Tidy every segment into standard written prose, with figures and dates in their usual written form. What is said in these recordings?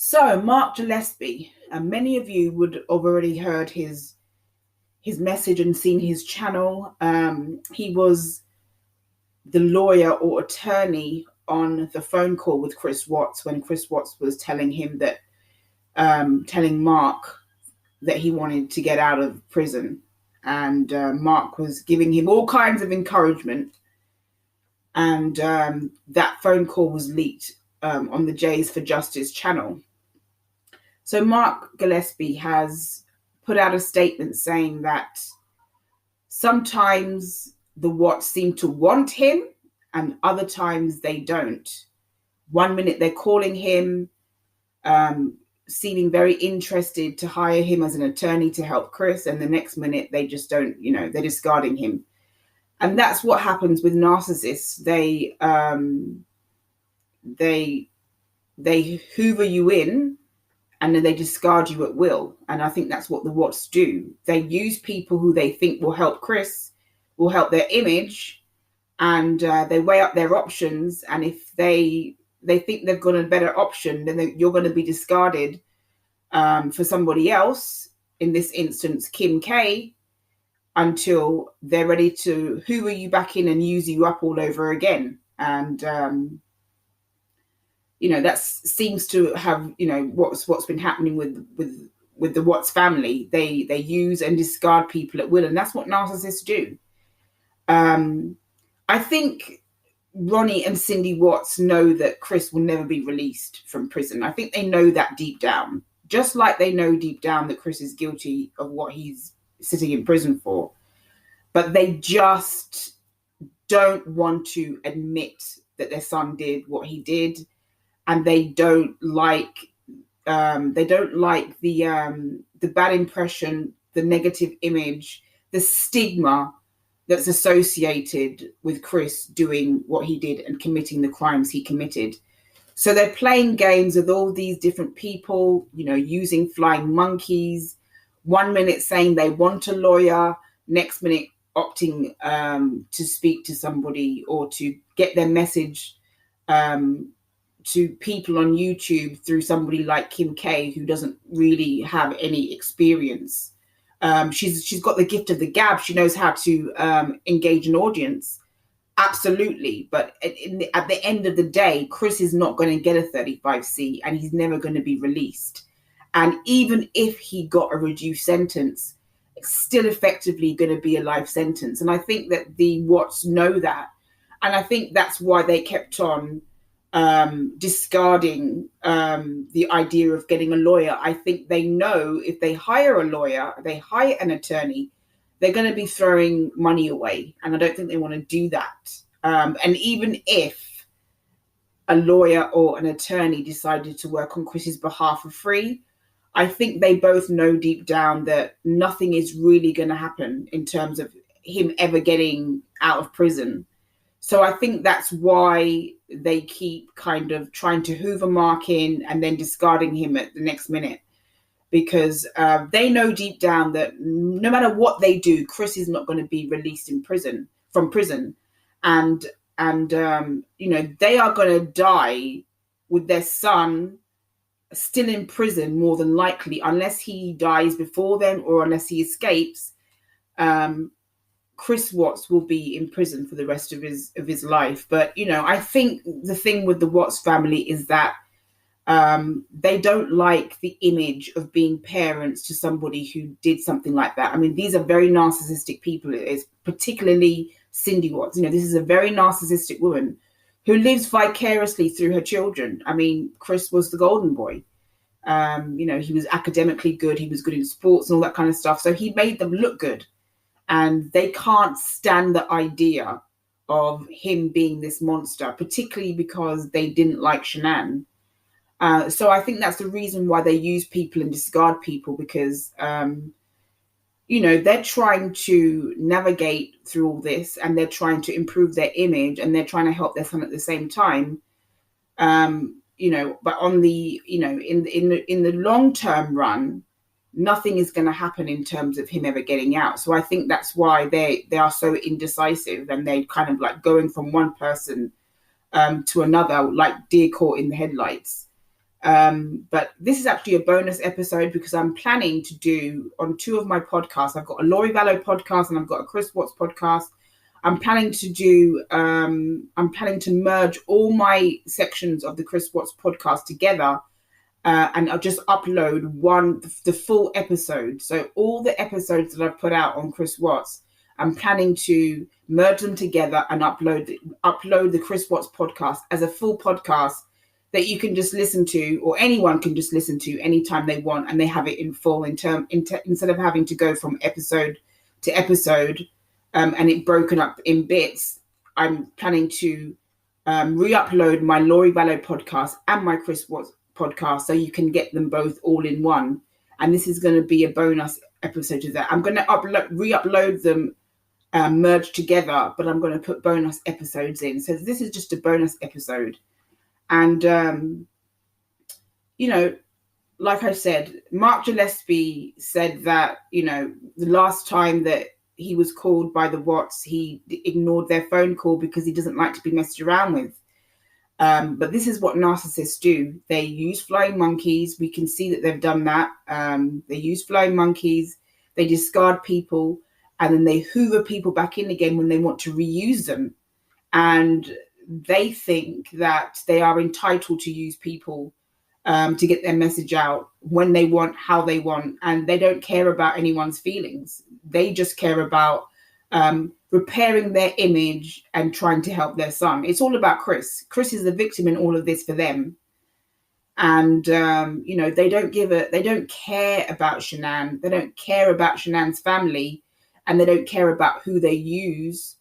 So, Mark Gillespie, and many of you would have already heard his message and seen his channel. He was the lawyer or attorney on the phone call with Chris Watts when Chris Watts was telling him that, telling Mark that he wanted to get out of prison. And Mark was giving him all kinds of encouragement. And that phone call was leaked on the Jays for Justice channel. So Mark Gillespie has put out a statement saying that sometimes the Watts seem to want him and other times they don't. One minute they're calling him, seeming very interested to hire him as an attorney to help Chris, and the next minute they just don't, they're discarding him. And that's what happens with narcissists. They hoover you in and then they discard you at will. And I think that's what the Watts do. They use people who they think will help Chris, will help their image, and they weigh up their options. And if they think they've got a better option, then you're going to be discarded for somebody else, in this instance, Kim K, until they're ready to hoover you back in and use you up all over again. And that seems to have, what's been happening with the Watts family. They use and discard people at will, and that's what narcissists do. I think Ronnie and Cindy Watts know that Chris will never be released from prison. I think they know that deep down, just like they know deep down that Chris is guilty of what he's sitting in prison for. But they just don't want to admit that their son did what he did. And they don't like the bad impression, the negative image, the stigma that's associated with Chris doing what he did and committing the crimes he committed. So they're playing games with all these different people, using flying monkeys. One minute saying they want a lawyer, next minute opting to speak to somebody or to get their message to people on YouTube through somebody like Kim K, who doesn't really have any experience. She's got the gift of the gab. She knows how to engage an audience. Absolutely. But at the end of the day, Chris is not going to get a 35C and he's never going to be released. And even if he got a reduced sentence, it's still effectively going to be a life sentence. And I think that the Watts know that. And I think that's why they kept on discarding the idea of getting a lawyer. I think they know if they hire a lawyer, they hire an attorney, they're going to be throwing money away. And I don't think they want to do that. And even if a lawyer or an attorney decided to work on Chris's behalf for free, I think they both know deep down that nothing is really going to happen in terms of him ever getting out of prison. So I think that's why they keep kind of trying to hoover Mark in and then discarding him at the next minute, because they know deep down that no matter what they do, Chris is not going to be released from prison. And they are going to die with their son still in prison, more than likely, unless he dies before them or unless he escapes. Chris Watts will be in prison for the rest of his life. But, I think the thing with the Watts family is that they don't like the image of being parents to somebody who did something like that. I mean, these are very narcissistic people. It's particularly Cindy Watts. This is a very narcissistic woman who lives vicariously through her children. I mean, Chris was the golden boy. He was academically good. He was good in sports and all that kind of stuff. So he made them look good. And they can't stand the idea of him being this monster, particularly because they didn't like Shanann. So I think that's the reason why they use people and discard people, because, they're trying to navigate through all this and they're trying to improve their image and they're trying to help their son at the same time. But on the, in the long-term run, nothing is going to happen in terms of him ever getting out. So I think that's why they are so indecisive and they kind of like going from one person to another, like deer caught in the headlights. But this is actually a bonus episode because I'm planning to do on two of my podcasts. I've got a Laurie Vallow podcast and I've got a Chris Watts podcast. I'm planning to merge all my sections of the Chris Watts podcast together, and I'll just upload the full episode. So all the episodes that I've put out on Chris Watts, I'm planning to merge them together and upload the Chris Watts podcast as a full podcast that you can just listen to, or anyone can just listen to anytime they want, and they have it in full instead of having to go from episode to episode, and it broken up in bits. I'm planning to re-upload my Laurie Vallow podcast and my Chris Watts podcast, so you can get them both all in one. And this is going to be a bonus episode of that. I'm going to re-upload them merged together, but I'm going to put bonus episodes in. So this is just a bonus episode. And, like I said, Mark Gillespie said that, the last time that he was called by the Watts, he ignored their phone call because he doesn't like to be messed around with. But this is what narcissists do. They use flying monkeys. We can see that they've done that. They use flying monkeys. They discard people, and then they hoover people back in again when they want to reuse them. And they think that they are entitled to use people to get their message out when they want, how they want, and they don't care about anyone's feelings. They just care about repairing their image and trying to help their son. It's all about Chris. Chris is the victim in all of this for them. And, they don't care about Shanann. They don't care about Shanann's family, and they don't care about who they use,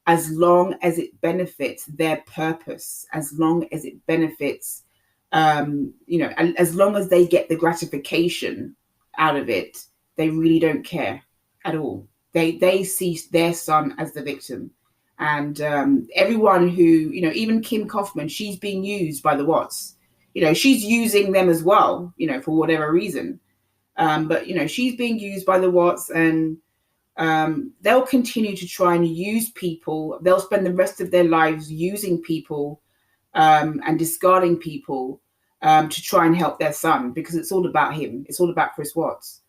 as long as it benefits their purpose, as long as it benefits, as long as they get the gratification out of it, they really don't care at all. They see their son as the victim. And everyone who, even Kim Kaufman, she's being used by the Watts. She's using them as well, for whatever reason. But she's being used by the Watts, and they'll continue to try and use people. They'll spend the rest of their lives using people and discarding people to try and help their son, because it's all about him. It's all about Chris Watts.